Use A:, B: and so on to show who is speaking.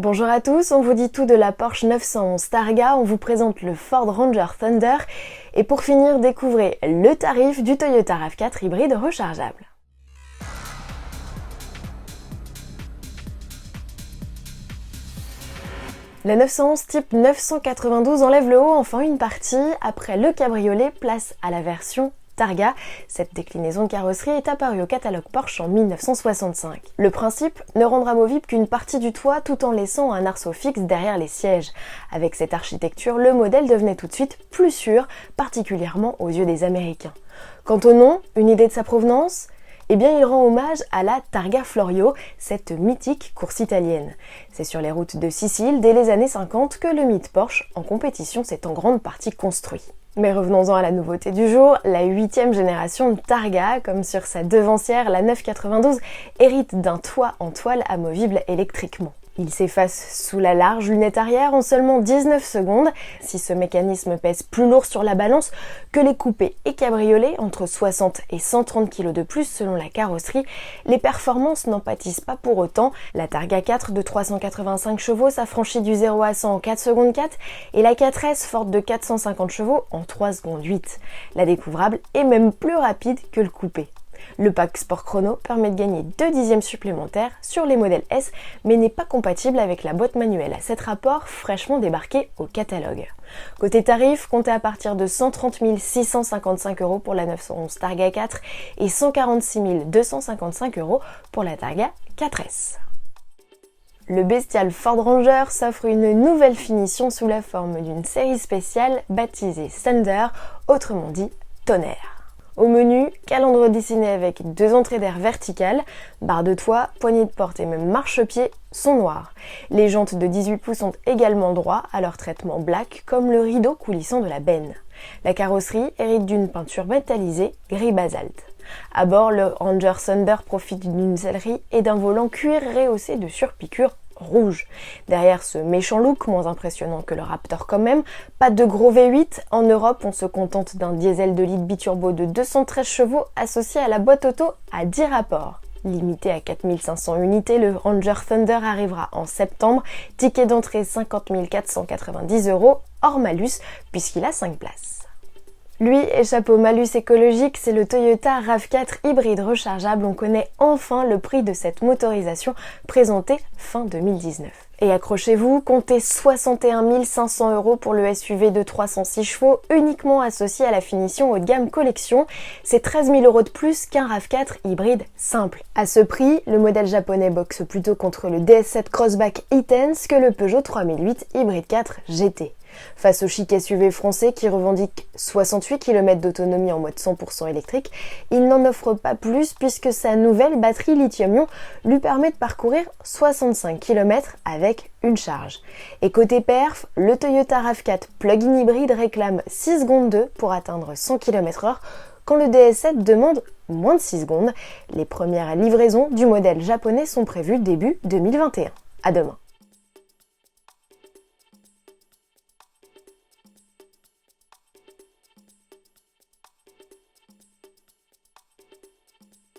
A: Bonjour à tous, on vous dit tout de la Porsche 911 Targa, on vous présente le Ford Ranger Thunder et pour finir, découvrez le tarif du Toyota RAV4 hybride rechargeable. La 911 type 992 enlève le haut enfin une partie, après le cabriolet, place à la version Targa. Cette déclinaison de carrosserie est apparue au catalogue Porsche en 1965. Le principe, ne rendre amovible qu'une partie du toit tout en laissant un arceau fixe derrière les sièges. Avec cette architecture, le modèle devenait tout de suite plus sûr, particulièrement aux yeux des Américains. Quant au nom, une idée de sa provenance ? Eh bien, il rend hommage à la Targa Florio, cette mythique course italienne. C'est sur les routes de Sicile, dès les années 50, que le mythe Porsche en compétition s'est en grande partie construit. Mais revenons-en à la nouveauté du jour, la 8e génération de Targa, comme sur sa devancière, la 992, hérite d'un toit en toile amovible électriquement. Il s'efface sous la large lunette arrière en seulement 19 secondes. Si ce mécanisme pèse plus lourd sur la balance que les coupés et cabriolets, entre 60 et 130 kg de plus selon la carrosserie, les performances n'en pâtissent pas pour autant. La Targa 4 de 385 chevaux s'affranchit du 0 à 100 en 4 secondes 4 et la 4S forte de 450 chevaux en 3 secondes 8. La découvrable est même plus rapide que le coupé. Le pack Sport Chrono permet de gagner 2 dixièmes supplémentaires sur les modèles S, mais n'est pas compatible avec la boîte manuelle à 7 rapports fraîchement débarquée au catalogue. Côté tarif, comptez à partir de 130 655 € pour la 911 Targa 4 et 146 255 € pour la Targa 4S. Le bestial Ford Ranger s'offre une nouvelle finition sous la forme d'une série spéciale baptisée Thunder, autrement dit tonnerre. Au menu, calandre dessiné avec 2 entrées d'air verticales, barre de toit, poignée de porte et même marchepied sont noirs. Les jantes de 18 pouces sont également droits à leur traitement black comme le rideau coulissant de la benne. La carrosserie hérite d'une peinture métallisée gris basalte. À bord, le Ranger Thunder profite d'une sellerie et d'un volant cuir rehaussé de surpiqûres rouge. Derrière ce méchant look, moins impressionnant que le Raptor quand même, pas de gros V8, en Europe on se contente d'un diesel 2 litres biturbo de 213 chevaux associé à la boîte auto à 10 rapports. Limité à 4500 unités, le Ranger Thunder arrivera en septembre, ticket d'entrée 50 490 € hors malus puisqu'il a 5 places. Lui échappe au malus écologique, c'est le Toyota RAV4 hybride rechargeable. On connaît enfin le prix de cette motorisation présentée fin 2019. Et accrochez-vous, comptez 61 500 € pour le SUV de 306 chevaux, uniquement associé à la finition haut de gamme collection. C'est 13 000 € de plus qu'un RAV4 hybride simple. À ce prix, le modèle japonais boxe plutôt contre le DS7 Crossback e-Tense que le Peugeot 3008 Hybride 4 GT. Face au chic SUV français qui revendique 68 km d'autonomie en mode 100% électrique, il n'en offre pas plus puisque sa nouvelle batterie lithium-ion lui permet de parcourir 65 km avec une charge. Et côté perf, le Toyota RAV4 plug-in hybride réclame 6 secondes 2 pour atteindre 100 km/h quand le DS7 demande moins de 6 secondes. Les premières livraisons du modèle japonais sont prévues début 2021. À demain.